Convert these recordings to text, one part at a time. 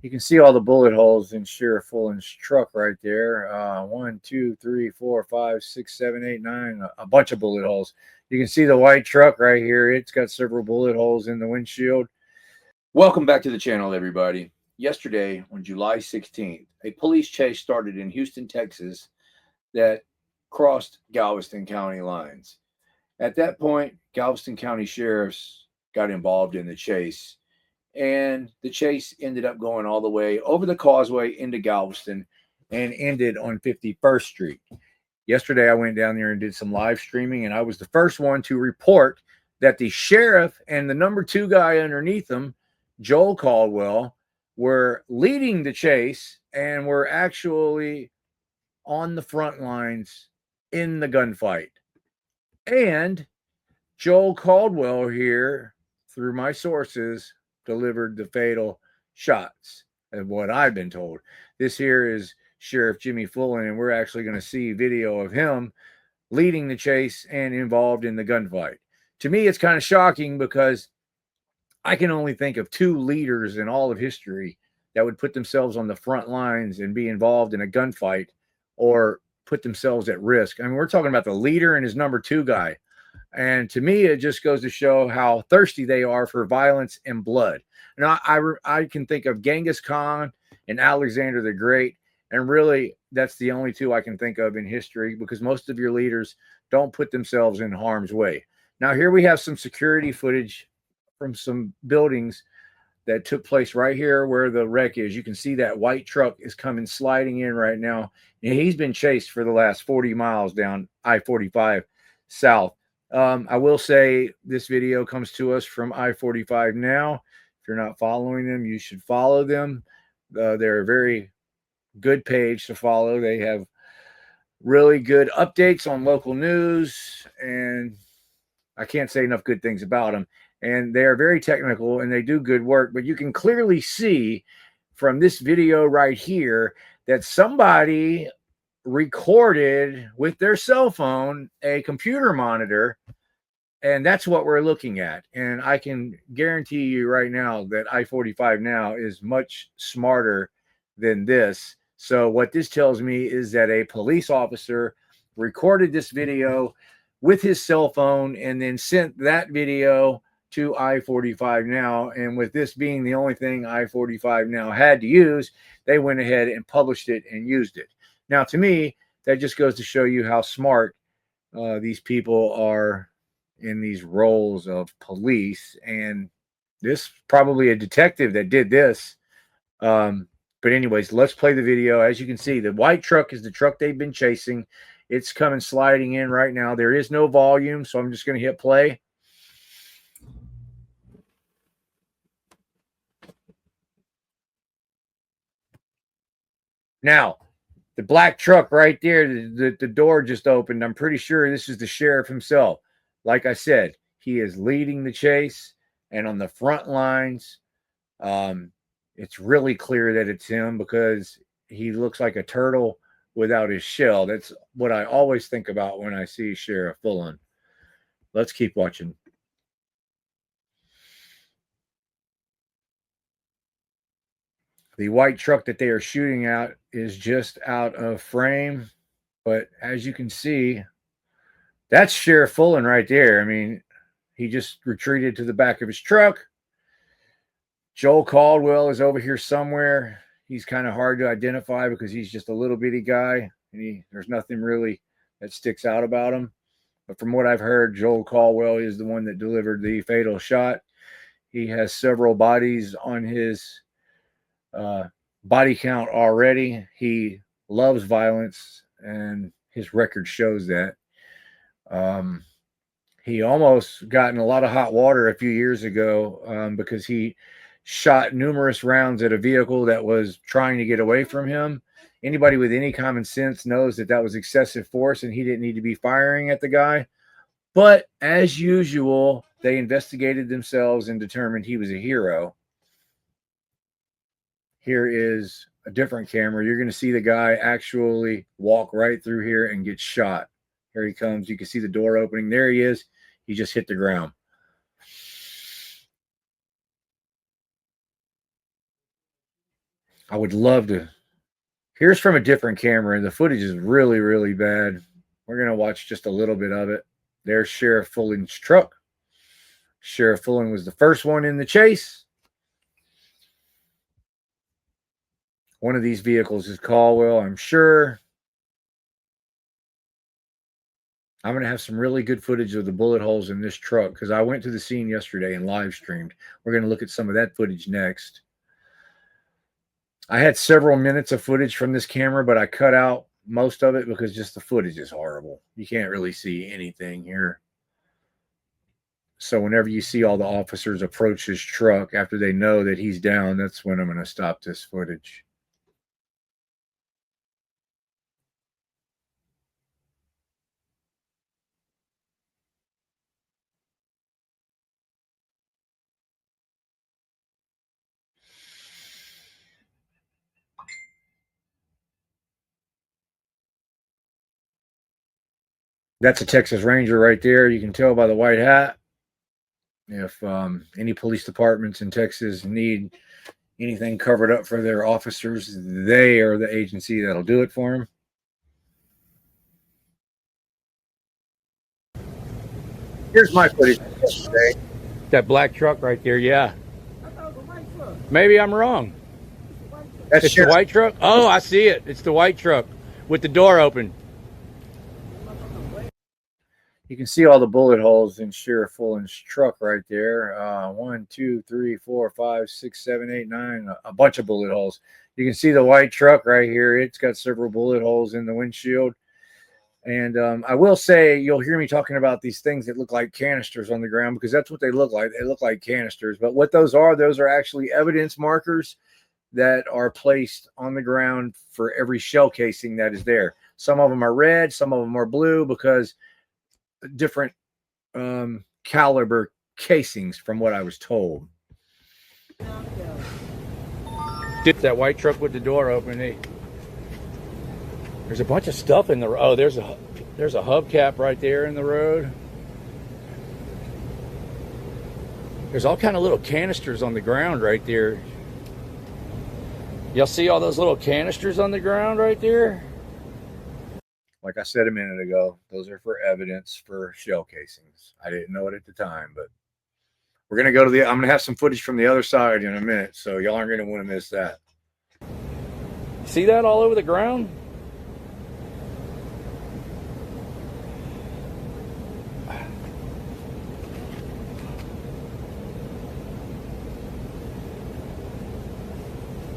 You can see all the bullet holes in Sheriff Fullen's truck right there. 1, 2, 3, 4, 5, 6, 7, 8, 9. A bunch of bullet holes. You can see the white truck right here. It's got several bullet holes in the windshield. Welcome back to the channel, everybody. Yesterday, on July 16th, a police chase started in Houston, Texas that crossed Galveston County lines. At that point, Galveston County sheriffs got involved in the chase, and the chase ended up going all the way over the causeway into Galveston and ended on 51st Street. Yesterday, I went down there and did some live streaming, and I was the first one to report that the sheriff and the number 2 guy underneath him, Joel Caldwell, were leading the chase and were actually on the front lines in the gunfight. And Joel Caldwell here, through my sources, delivered the fatal shots, of what I've been told. This here is Sheriff Jimmy Fullen, and we're actually going to see video of him leading the chase and involved in the gunfight. To me, it's kind of shocking because I can only think of 2 leaders in all of history that would put themselves on the front lines and be involved in a gunfight or put themselves at risk. I mean, we're talking about the leader and his number 2 guy. And to me, it just goes to show how thirsty they are for violence and blood. And I can think of Genghis Khan and Alexander the Great. And really, that's the only 2 I can think of in history, because most of your leaders don't put themselves in harm's way. Now, here we have some security footage from some buildings that took place right here where the wreck is. You can see that white truck is coming sliding in right now. And he's been chased for the last 40 miles down I-45 south. I will say this video comes to us from I-45 now. If you're not following them, you should follow them. They're a very good page to follow. They have really good updates on local news, and I can't say enough good things about them. And they are very technical and they do good work, but you can clearly see from this video right here that somebody recorded with their cell phone a computer monitor, and that's what we're looking at. And I can guarantee you right now that I-45 now is much smarter than this. So what this tells me is that a police officer recorded this video with his cell phone and then sent that video to I-45 now. And with this being the only thing I-45 now had to use, they went ahead and published it and used it. Now, to me, that just goes to show you how smart these people are in these roles of police. And this probably a detective that did this. But anyways, let's play the video. As you can see, the white truck is the truck they've been chasing. It's coming sliding in right now. There is no volume, so I'm just going to hit play. Now, the black truck right there, the door just opened. I'm pretty sure this is the sheriff himself. Like I said, he is leading the chase, and on the front lines, it's really clear that it's him because he looks like a turtle without his shell. That's what I always think about when I see Sheriff Fullen. Let's keep watching. The white truck that they are shooting at is just out of frame, but as you can see, that's Sheriff Fullen right there. I mean, he just retreated to the back of his truck. Joel Caldwell is over here somewhere. He's kind of hard to identify because he's just a little bitty guy, and there's nothing really that sticks out about him. But from what I've heard, Joel Caldwell is the one that delivered the fatal shot. He has several bodies on his body count already. He loves violence, and his record shows that. He almost got in a lot of hot water a few years ago because he shot numerous rounds at a vehicle that was trying to get away from him. Anybody with any common sense knows that that was excessive force and he didn't need to be firing at the guy. But as usual, they investigated themselves and determined he was a hero. Here is a different camera. You're going to see the guy actually walk right through here and get shot. Here he comes. You can see the door opening. There he is. He just hit the ground. I would love to. Here's from a different camera, and the footage is really, really bad. We're going to watch just a little bit of it. There's Sheriff Fullen's truck. Sheriff Fullen was the first one in the chase. One of these vehicles is Caldwell, I'm sure. I'm going to have some really good footage of the bullet holes in this truck because I went to the scene yesterday and live streamed. We're going to look at some of that footage next. I had several minutes of footage from this camera, but I cut out most of it because just the footage is horrible. You can't really see anything here. So whenever you see all the officers approach his truck after they know that he's down, that's when I'm going to stop this footage. That's a Texas Ranger right there. You can tell by the white hat. If any police departments in Texas need anything covered up for their officers, they are the agency that'll do it for them. Here's my footage yesterday. That black truck right there, yeah. I thought it was a white truck. Maybe I'm wrong. It's the white truck? Oh, I see it. It's the white truck with the door open. You can see all the bullet holes in Sheriff Fullen's truck right there. 1, 2, 3, 4, 5, 6, 7, 8, 9. A bunch of bullet holes. You can see the white truck right here. It's got several bullet holes in the windshield. And I will say, you'll hear me talking about these things that look like canisters on the ground because that's what they look like. They look like canisters. But what those are actually evidence markers that are placed on the ground for every shell casing that is there. Some of them are red, some of them are blue because different caliber casings from what I was told. That white truck with the door open. There's a bunch of stuff in the road. Oh, there's a hubcap right there in the road. There's all kind of little canisters on the ground right there. Y'all see all those little canisters on the ground right there? Like I said a minute ago, those are for evidence for shell casings. I didn't know it at the time, but we're going to go to I'm going to have some footage from the other side in a minute, so y'all aren't going to want to miss that. See that all over the ground?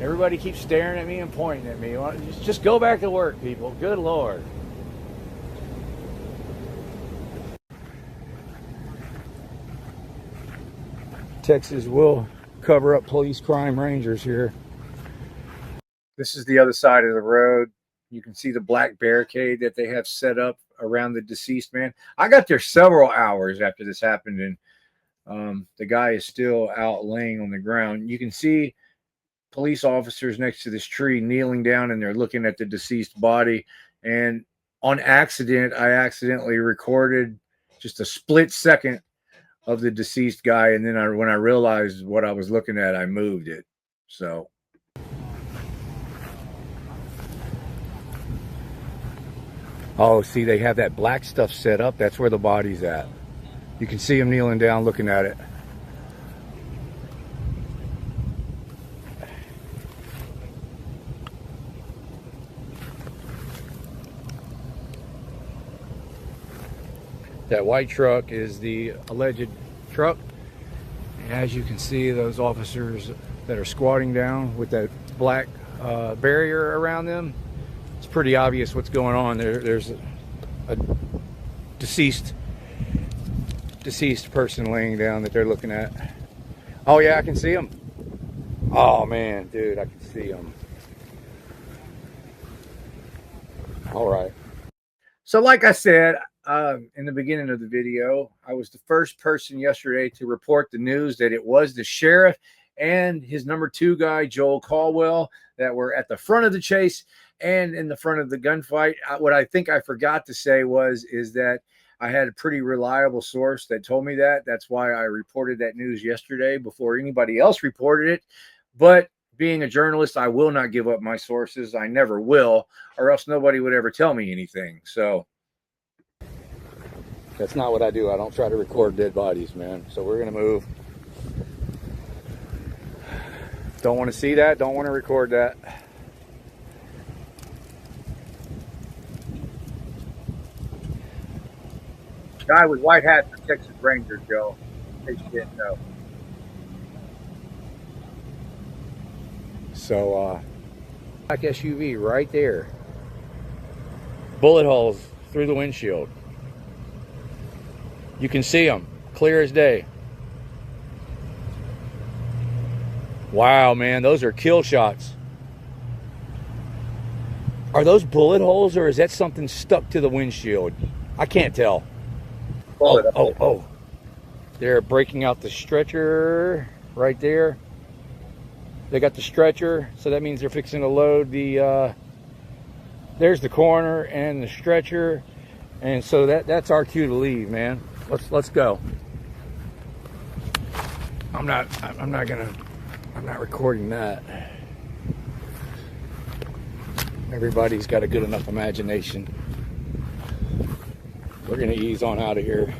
Everybody keeps staring at me and pointing at me. Just go back to work, people. Good Lord. Texas will cover up police crime rangers here. This is the other side of the road. You can see the black barricade that they have set up around the deceased man. I got there several hours after this happened, and the guy is still out laying on the ground. You can see police officers next to this tree kneeling down, and they're looking at the deceased body. And on accident, I accidentally recorded just a split second of the deceased guy, and then when I realized what I was looking at, I moved it. So oh, see, they have that black stuff set up. That's where the body's at. You can see him kneeling down looking at it. That white truck is the alleged truck. As you can see, those officers that are squatting down with that black barrier around them, it's pretty obvious what's going on. There's a deceased person laying down that they're looking at. Oh yeah, I can see him. Oh man, dude, I can see him. All right. So like I said, in the beginning of the video, I was the first person yesterday to report the news that it was the sheriff and his number 2 guy, Joel Caldwell, that were at the front of the chase and in the front of the gunfight. What I think I forgot to say is that I had a pretty reliable source that told me that. That's why I reported that news yesterday before anybody else reported it. But being a journalist, I will not give up my sources. I never will, or else nobody would ever tell me anything. So that's not what I do. I don't try to record dead bodies, man. So we're going to move. Don't want to see that. Don't want to record that. Guy with white hat for Texas Ranger, Joe. In case you didn't know. So, black SUV right there. Bullet holes through the windshield. You can see them clear as day. Wow, man, those are kill shots. Are those bullet holes, or is that something stuck to the windshield? I can't tell. Oh. They're breaking out the stretcher right there. They got the stretcher, so that means they're fixing to load the, there's the coroner and the stretcher. And so that's our cue to leave, man. Let's go. I'm not recording that. Everybody's got a good enough imagination. We're gonna ease on out of here.